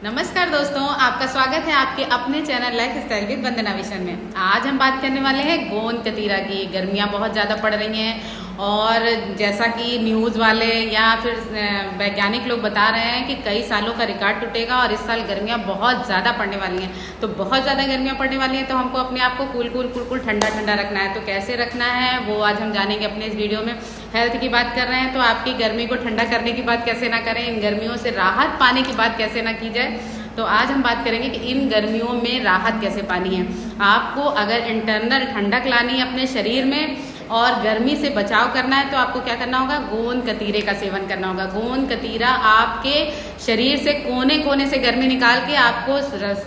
नमस्कार दोस्तों, आपका स्वागत है आपके अपने channel lifestyle with Vandana Vishan में। आज हम बात करने वाले हैं गोंद कतीरा की। गर्मियां बहुत ज़्यादा पड़ रही हैं और जैसा कि न्यूज़ वाले या फिर वैज्ञानिक लोग बता रहे हैं कि कई सालों का रिकॉर्ड टूटेगा और इस साल गर्मियां बहुत ज़्यादा पड़ने वाली हैं। तो बहुत ज़्यादा गर्मियां पड़ने वाली हैं तो हमको अपने आप को कूल ठंडा ठंडा रखना है। तो कैसे रखना है वो आज हम जानेंगे अपने इस वीडियो में। हेल्थ की बात कर रहे हैं तो आपकी गर्मी को ठंडा करने की बात कैसे ना करें, इन गर्मियों से राहत पाने की बात कैसे ना की जाए। तो आज हम बात करेंगे कि इन गर्मियों में राहत कैसे पानी है। आपको अगर इंटरनल ठंडक लानी है अपने शरीर में और गर्मी से बचाव करना है तो आपको क्या करना होगा, गोंद कतीरे का सेवन करना होगा। गोंद कतीरा आपके शरीर से कोने कोने से गर्मी निकाल के आपको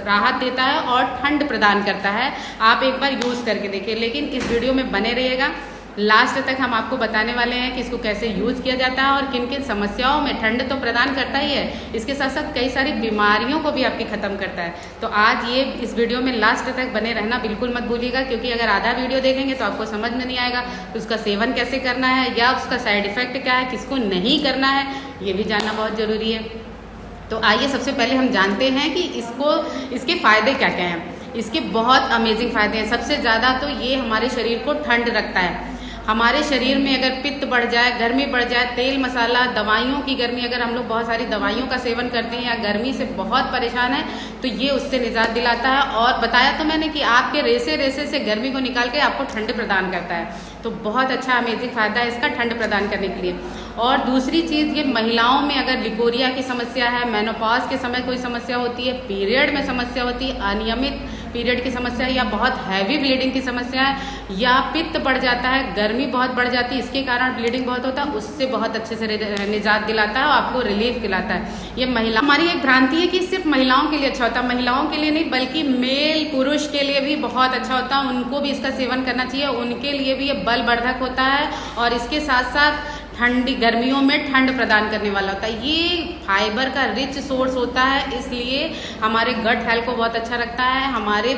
राहत देता है और ठंड प्रदान करता है। आप एक बार यूज़ करके देखिए, लेकिन इस वीडियो में बने रहिएगा। लास्ट तक हम आपको बताने वाले हैं कि इसको कैसे यूज़ किया जाता है और किन किन समस्याओं में ठंड तो प्रदान करता ही है, इसके साथ साथ कई सारी बीमारियों को भी आपकी ख़त्म करता है। तो आज ये इस वीडियो में लास्ट तक बने रहना बिल्कुल मत भूलिएगा, क्योंकि अगर आधा वीडियो देखेंगे तो आपको समझ में नहीं आएगा तो उसका सेवन कैसे करना है या उसका साइड इफेक्ट क्या है, किसको नहीं करना है, ये भी जानना बहुत ज़रूरी है। तो आइए सबसे पहले हम जानते हैं कि इसके फ़ायदे क्या क्या हैं। इसके बहुत अमेजिंग फ़ायदे हैं। सबसे ज़्यादा तो ये हमारे शरीर को ठंड रखता है। हमारे शरीर में अगर पित्त बढ़ जाए, गर्मी बढ़ जाए, तेल मसाला, दवाइयों की गर्मी, अगर हम लोग बहुत सारी दवाइयों का सेवन करते हैं या गर्मी से बहुत परेशान है तो ये उससे निजात दिलाता है। और बताया तो मैंने कि आपके रेसे रेसे से गर्मी को निकाल के आपको ठंड प्रदान करता है। तो बहुत अच्छा अमेजिंग फ़ायदा है इसका ठंड प्रदान करने के लिए। और दूसरी चीज़, ये महिलाओं में अगर लिकोरिया की समस्या है, मेनोपॉज के समय कोई समस्या होती है, पीरियड में समस्या होती है, अनियमित पीरियड की समस्या है या बहुत हैवी ब्लीडिंग की समस्या है या पित्त बढ़ जाता है, गर्मी बहुत बढ़ जाती है, इसके कारण ब्लीडिंग बहुत होता है, उससे बहुत अच्छे से निजात दिलाता है और आपको रिलीफ दिलाता है। ये महिला, हमारी एक भ्रांति है कि सिर्फ महिलाओं के लिए अच्छा होता है। महिलाओं के लिए नहीं बल्कि मेल पुरुष के लिए भी बहुत अच्छा होता है, उनको भी इसका सेवन करना चाहिए। उनके लिए भी ये बलवर्धक होता है और इसके साथ साथ ठंडी गर्मियों में ठंड प्रदान करने वाला होता है। ये फाइबर का रिच सोर्स होता है, इसलिए हमारे गट हेल्थ को बहुत अच्छा रखता है। हमारे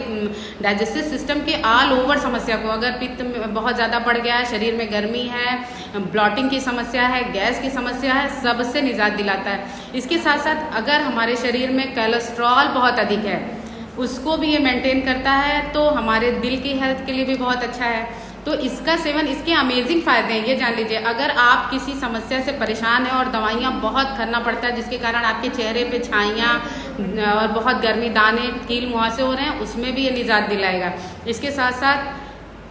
डाइजेस्टिव सिस्टम के ऑल ओवर समस्या को, अगर पित्त बहुत ज़्यादा बढ़ गया है, शरीर में गर्मी है, ब्लॉटिंग की समस्या है, गैस की समस्या है, सबसे निजात दिलाता है। इसके साथ साथ अगर हमारे शरीर में कोलेस्ट्रॉल बहुत अधिक है उसको भी ये मेंटेन करता है, तो हमारे दिल की हेल्थ के लिए भी बहुत अच्छा है। तो इसका सेवन, इसके अमेजिंग फ़ायदे हैं, ये जान लीजिए। अगर आप किसी समस्या से परेशान हैं और दवाइयाँ बहुत करना पड़ता है जिसके कारण आपके चेहरे पे छाइयाँ और बहुत गर्मी, दाने, कील मुहासे हो रहे हैं, उसमें भी ये निजात दिलाएगा। इसके साथ साथ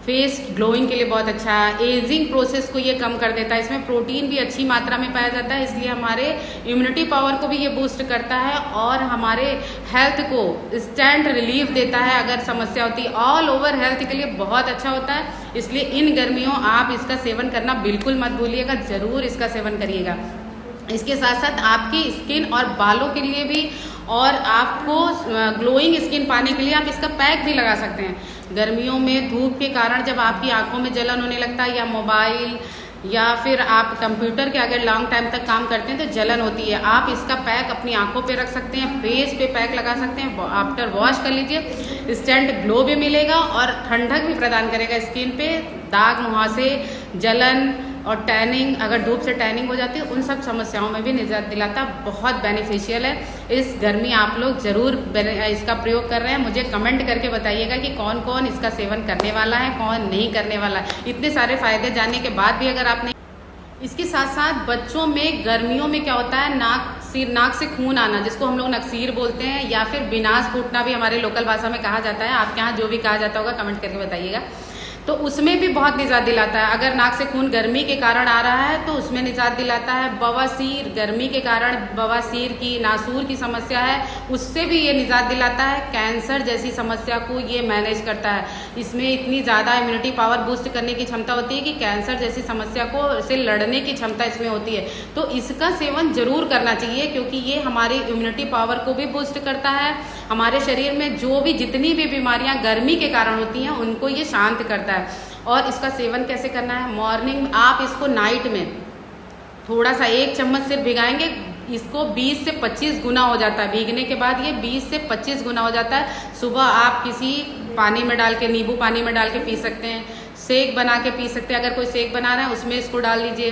फेस ग्लोइंग के लिए बहुत अच्छा है, एजिंग प्रोसेस को ये कम कर देता है। इसमें प्रोटीन भी अच्छी मात्रा में पाया जाता है, इसलिए हमारे इम्यूनिटी पावर को भी ये बूस्ट करता है और हमारे हेल्थ को इंस्टेंट रिलीफ देता है अगर समस्या होती है। ऑल ओवर हेल्थ के लिए बहुत अच्छा होता है, इसलिए इन गर्मियों आप इसका सेवन करना बिल्कुल मत भूलिएगा, ज़रूर इसका सेवन करिएगा। इसके साथ साथ आपकी स्किन और बालों के लिए भी और आपको ग्लोइंग स्किन पाने के लिए आप इसका पैक भी लगा सकते हैं। गर्मियों में धूप के कारण जब आपकी आंखों में जलन होने लगता है या मोबाइल या फिर आप कंप्यूटर के आगे लॉन्ग टाइम तक काम करते हैं तो जलन होती है, आप इसका पैक अपनी आंखों पे रख सकते हैं, फेस पे पैक लगा सकते हैं, आफ्टर वॉश कर लीजिए, इंस्टेंट ग्लो भी मिलेगा और ठंडक भी प्रदान करेगा स्किन पे। दाग मुहासे, जलन और टैनिंग, अगर धूप से टैनिंग हो जाती है, उन सब समस्याओं में भी निजात दिलाता, बहुत बेनिफिशियल है। इस गर्मी आप लोग ज़रूर इसका प्रयोग कर रहे हैं। मुझे कमेंट करके बताइएगा कि कौन कौन इसका सेवन करने वाला है, कौन नहीं करने वाला है। इतने सारे फ़ायदे जानने के बाद भी अगर आपने, इसके साथ साथ बच्चों में गर्मियों में क्या होता है, नाक से खून आना, जिसको हम लोग नक्सीर बोलते हैं, या फिर बिनास फूटना भी हमारे लोकल भाषा में कहा जाता है। आपके यहाँ जो भी कहा जाता होगा कमेंट करके बताइएगा। तो उसमें भी बहुत निजात दिलाता है। अगर नाक से खून गर्मी के कारण आ रहा है तो उसमें निजात दिलाता है। बवासीर, गर्मी के कारण बवासीर की, नासूर की समस्या है, उससे भी ये निजात दिलाता है। कैंसर जैसी समस्या को ये मैनेज करता है। इसमें इतनी ज़्यादा इम्यूनिटी पावर बूस्ट करने की क्षमता होती है कि कैंसर जैसी समस्या को से लड़ने की क्षमता इसमें होती है। तो इसका सेवन जरूर करना चाहिए, क्योंकि ये हमारी इम्यूनिटी पावर को भी बूस्ट करता है। हमारे शरीर में जो भी जितनी भी बीमारियां गर्मी के कारण होती हैं उनको ये शांत करता है। और इसका सेवन कैसे करना है, मॉर्निंग आप इसको नाइट में थोड़ा सा 1 चम्मच सिर्फ भिगाएंगे, इसको 20 से 25 गुना हो जाता है। भीगने के बाद ये 20 से 25 गुना हो जाता है। सुबह आप किसी पानी में डाल के, नींबू पानी में डाल के पी सकते हैं, शेक बना के पी सकते हैं। अगर कोई शेक बना रहा है उसमें इसको डाल लीजिए।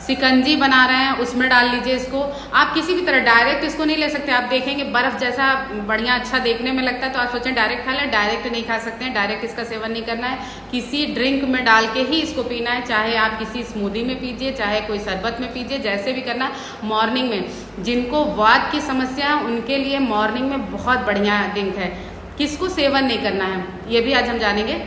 शिकंजी बना रहे हैं उसमें डाल लीजिए इसको। आप किसी भी तरह डायरेक्ट इसको नहीं ले सकते। आप देखेंगे बर्फ जैसा बढ़िया अच्छा देखने में लगता है तो आप सोचें डायरेक्ट खा लें, डायरेक्ट नहीं खा सकते हैं। डायरेक्ट इसका सेवन नहीं करना है, किसी ड्रिंक में डाल के ही इसको पीना है। चाहे आप किसी स्मूदी में पीजिए, चाहे कोई शरबत में पीजिए, जैसे भी करना। मॉर्निंग में जिनको वात की समस्या है उनके लिए मॉर्निंग में बहुत बढ़िया ड्रिंक है। किसको सेवन नहीं करना है ये भी आज हम जानेंगे।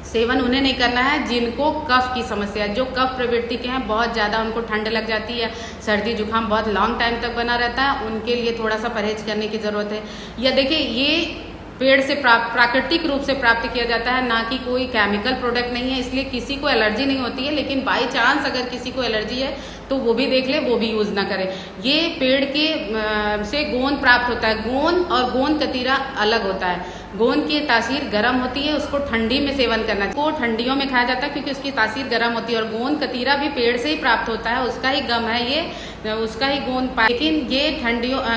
सेवन उन्हें नहीं करना है जिनको कफ की समस्या है, जो कफ प्रवृत्ति के हैं, बहुत ज़्यादा उनको ठंड लग जाती है, सर्दी जुकाम बहुत लॉन्ग टाइम तक बना रहता है, उनके लिए थोड़ा सा परहेज करने की ज़रूरत है। या देखिए ये पेड़ से प्राकृतिक रूप से प्राप्त किया जाता है, ना कि कोई केमिकल प्रोडक्ट नहीं है, इसलिए किसी को एलर्जी नहीं होती है। लेकिन बाई चांस अगर किसी को एलर्जी है तो वो भी देख ले, वो भी यूज़ ना करे। ये पेड़ के से गोंद प्राप्त होता है। गोंद और गोंद कतीरा अलग होता है। गोंद की तासीर गर्म होती है, उसको ठंडी में सेवन करना चाहिए। वो ठंडियों में खाया जाता है क्योंकि उसकी तासीर गर्म होती है। और गोंद कतीरा भी पेड़ से ही प्राप्त होता है, उसका ही गम है ये, उसका ही गोंद। लेकिन ये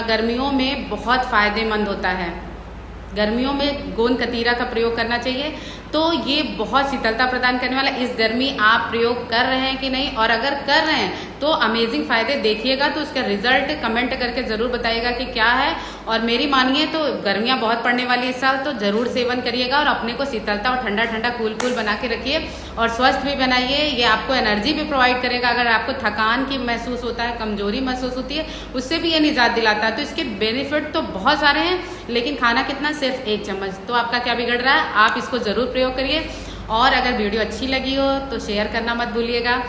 गर्मियों में बहुत फायदेमंद होता है। गर्मियों में गोंद कतीरा का प्रयोग करना चाहिए। तो ये बहुत शीतलता प्रदान करने वाला। इस गर्मी आप प्रयोग कर रहे हैं कि नहीं, और अगर कर रहे हैं तो अमेजिंग फायदे देखिएगा। तो उसका रिजल्ट कमेंट करके ज़रूर बताइएगा कि क्या है। और मेरी मानिए तो गर्मियाँ बहुत पड़ने वाली इस साल, तो ज़रूर सेवन करिएगा और अपने को शीतलता और ठंडा ठंडा कूल कूल बना के रखिए और स्वस्थ भी बनाइए। ये आपको एनर्जी भी प्रोवाइड करेगा। अगर आपको थकान की महसूस होता है, कमजोरी महसूस होती है, उससे भी ये निजात दिलाता है। तो इसके बेनिफिट तो बहुत सारे हैं, लेकिन खाना कितना, सिर्फ 1 चम्मच। तो आपका क्या बिगड़ रहा है, आप इसको ज़रूर प्रयोग करिए। और अगर वीडियो अच्छी लगी हो तो शेयर करना मत भूलिएगा।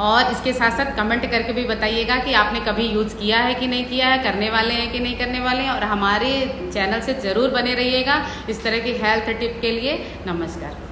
और इसके साथ साथ कमेंट करके भी बताइएगा कि आपने कभी यूज़ किया है कि नहीं किया है, करने वाले हैं कि नहीं करने वाले हैं। और हमारे चैनल से ज़रूर बने रहिएगा इस तरह की हेल्थ टिप के लिए। नमस्कार।